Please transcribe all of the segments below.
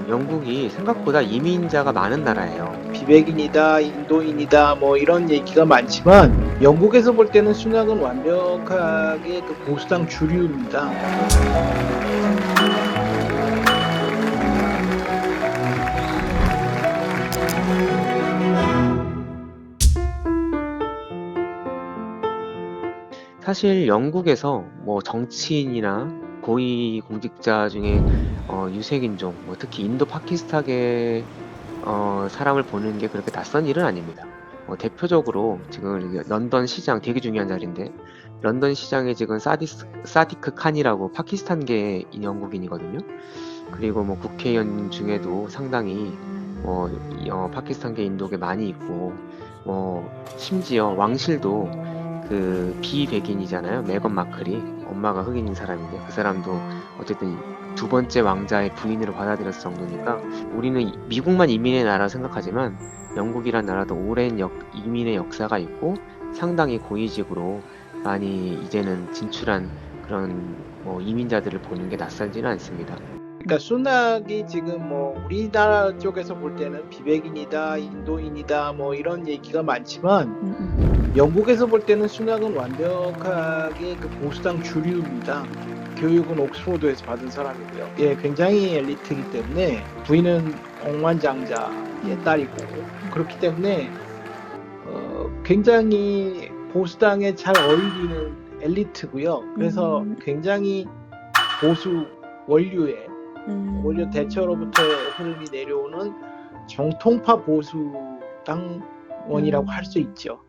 영국이 생각보다 이민자가 많은 나라예요. 비백인이다, 인도인이다, 뭐 이런 얘기가 많지만 영국에서 볼 때는 순학은 완벽하게 그 보수당 주류입니다. 사실 영국에서 뭐 정치인이나 고위 공직자 중에 유색인종, 뭐 특히 인도 파키스탄의 사람을 보는 게 그렇게 낯선 일은 아닙니다. 대표적으로 지금 런던 시장 되게 중요한 자리인데 런던 시장에 지금 사디크 칸이라고 파키스탄계 영국인이거든요. 그리고 뭐 국회의원 중에도 상당히 파키스탄계 인도계 많이 있고 심지어 왕실도 그 비백인이잖아요. 메건 마클이 엄마가 흑인인 사람인데 그 사람도 어쨌든 두 번째 왕자의 부인으로 받아들였을 정도니까 우리는 미국만 이민의 나라 생각하지만 영국이란 나라도 오랜 이민의 역사가 있고 상당히 고위직으로 많이 이제는 진출한 그런 이민자들을 보는 게 낯설지는 않습니다. 그러니까 순학이 지금 뭐 우리나라 쪽에서 볼 때는 비백인이다, 인도인이다, 뭐 이런 얘기가 많지만 영국에서 볼 때는 순학은 완벽하게 그 보수당 주류입니다. 교육은 옥스포드에서 받은 사람이고요. 예, 굉장히 엘리트이기 때문에 부인은 억만장자의 딸이고 그렇기 때문에 굉장히 보수당에 잘 어울리는 엘리트고요. 그래서 굉장히 보수 원류의 오히려 대처로부터 흐름이 내려오는 정통파 보수당원이라고 할 수 있죠.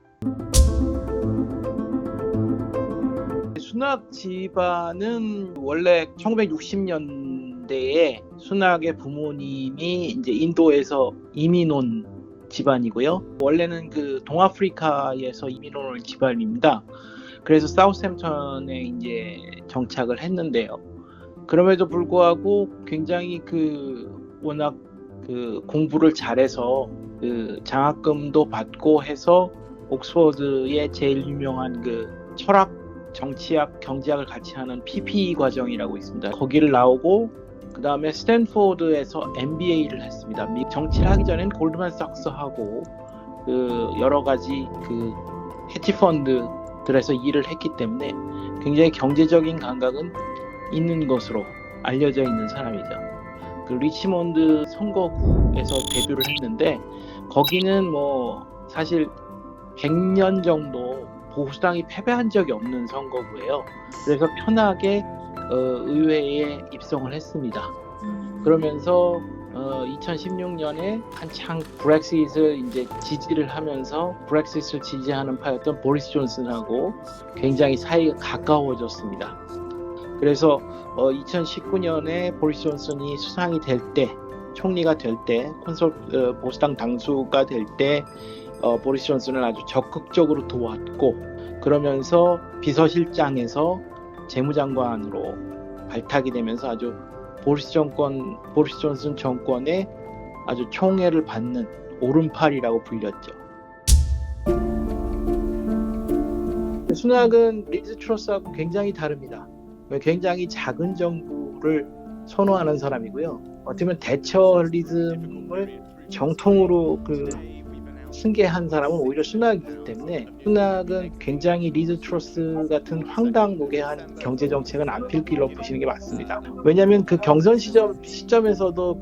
순학 집안은 원래 1960년대에 순학의 부모님이 이제 인도에서 이민 온 집안이고요. 원래는 그 동아프리카에서 이민 온 집안입니다. 그래서 사우샘프턴에 이제 정착을 했는데요. 그럼에도 불구하고 굉장히 워낙 공부를 잘해서 장학금도 받고 해서 옥스퍼드의 제일 유명한 철학, 정치학, 경제학을 같이 하는 PPE 과정이라고 있습니다. 거기를 나오고 그 다음에 스탠포드에서 MBA를 했습니다. 정치를 하기 전엔 골드만삭스하고 여러 가지 헤지펀드들에서 일을 했기 때문에 굉장히 경제적인 감각은 있는 것으로 알려져 있는 사람이죠. 리치몬드 선거구에서 데뷔를 했는데 거기는 사실 100년 정도 보수당이 패배한 적이 없는 선거구예요. 그래서 편하게 의회에 입성을 했습니다. 그러면서 2016년에 한창 브렉시트를 이제 지지를 하면서 브렉시트를 지지하는 파였던 보리스 존슨하고 굉장히 사이가 가까워졌습니다. 그래서 2019년에 보리스 존슨이 수상이 될 때, 총리가 될 때, 보수당 당수가 될 때 보리스 존슨을 아주 적극적으로 도왔고 그러면서 비서실장에서 재무장관으로 발탁이 되면서 아주 보리스 존슨 정권의 아주 총애를 받는 오른팔이라고 불렸죠. 순학은 리즈 트러스하고 굉장히 다릅니다. 굉장히 작은 정부를 선호하는 사람이고요. 어떻게 보면 대처리즘을 정통으로 승계한 사람은 오히려 순학이기 때문에 순학은 굉장히 리즈 트러스 같은 황당무계한 경제정책은 안 필 길로 보시는 게 맞습니다. 왜냐하면 경선 시점에서도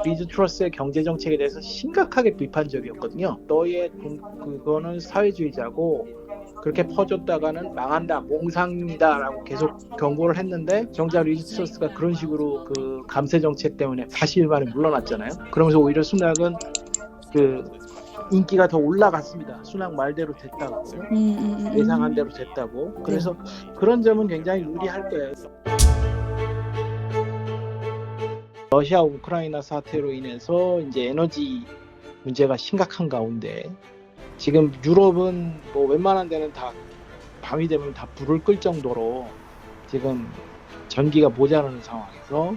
리즈 트러스의 경제정책에 대해서 심각하게 비판적이었거든요. 너의 그거는 사회주의자고 그렇게 퍼줬다가는 망한다, 몽상이다 라고 계속 경고를 했는데 정작 리즈 트러스가 그런 식으로 감세 정책 때문에 사실만에 물러났잖아요. 그러면서 오히려 순학은 인기가 더 올라갔습니다. 순학 말대로 됐다고, 예상한 대로 됐다고. 그래서 그런 점은 굉장히 유리할 거예요. 러시아 우크라이나 사태로 인해서 이제 에너지 문제가 심각한 가운데 지금 유럽은 웬만한 데는 다 밤이 되면 다 불을 끌 정도로 지금 전기가 모자라는 상황에서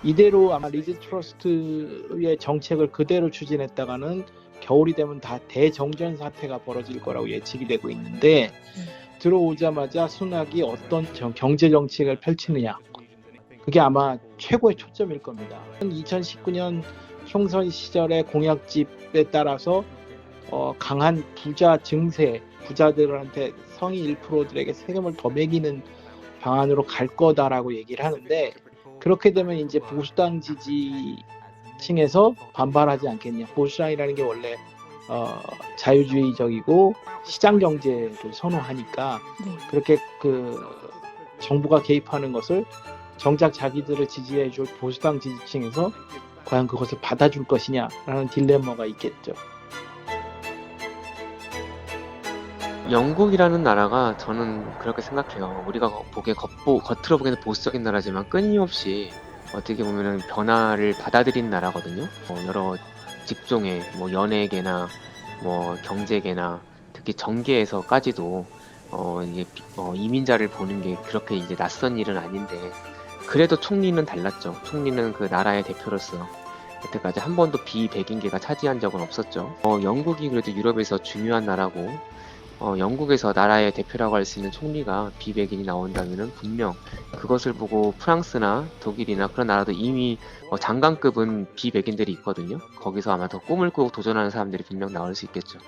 이대로 아마 리즈 트러스의 정책을 그대로 추진했다가는 겨울이 되면 다 대정전 사태가 벌어질 거라고 예측이 되고 있는데 들어오자마자 순학이 어떤 경제 정책을 펼치느냐 그게 아마 최고의 초점일 겁니다. 2019년 총선 시절의 공약집에 따라서 강한 부자 증세, 부자들한테 성인 1%들에게 세금을 더 매기는 방안으로 갈 거다라고 얘기를 하는데, 그렇게 되면 이제 보수당 지지층에서 반발하지 않겠냐. 보수당이라는 게 원래 자유주의적이고 시장 경제를 선호하니까 네. 그렇게 그 정부가 개입하는 것을 정작 자기들을 지지해줄 보수당 지지층에서 과연 그것을 받아줄 것이냐라는 딜레마가 있겠죠. 영국이라는 나라가 저는 그렇게 생각해요. 우리가 겉으로 보기에는 보수적인 나라지만 끊임없이 어떻게 보면은 변화를 받아들인 나라거든요. 여러 직종의 뭐 연예계나 뭐 경제계나 특히 정계에서까지도 이게 이민자를 보는 게 그렇게 이제 낯선 일은 아닌데, 그래도 총리는 달랐죠. 총리는 그 나라의 대표로서 여태까지 한 번도 비백인계가 차지한 적은 없었죠. 영국이 그래도 유럽에서 중요한 나라고, 영국에서 나라의 대표라고 할 수 있는 총리가 비백인이 나온다면은 분명 그것을 보고 프랑스나 독일이나 그런 나라도 이미 장관급은 비백인들이 있거든요. 거기서 아마 더 꿈을 꾸고 도전하는 사람들이 분명 나올 수 있겠죠.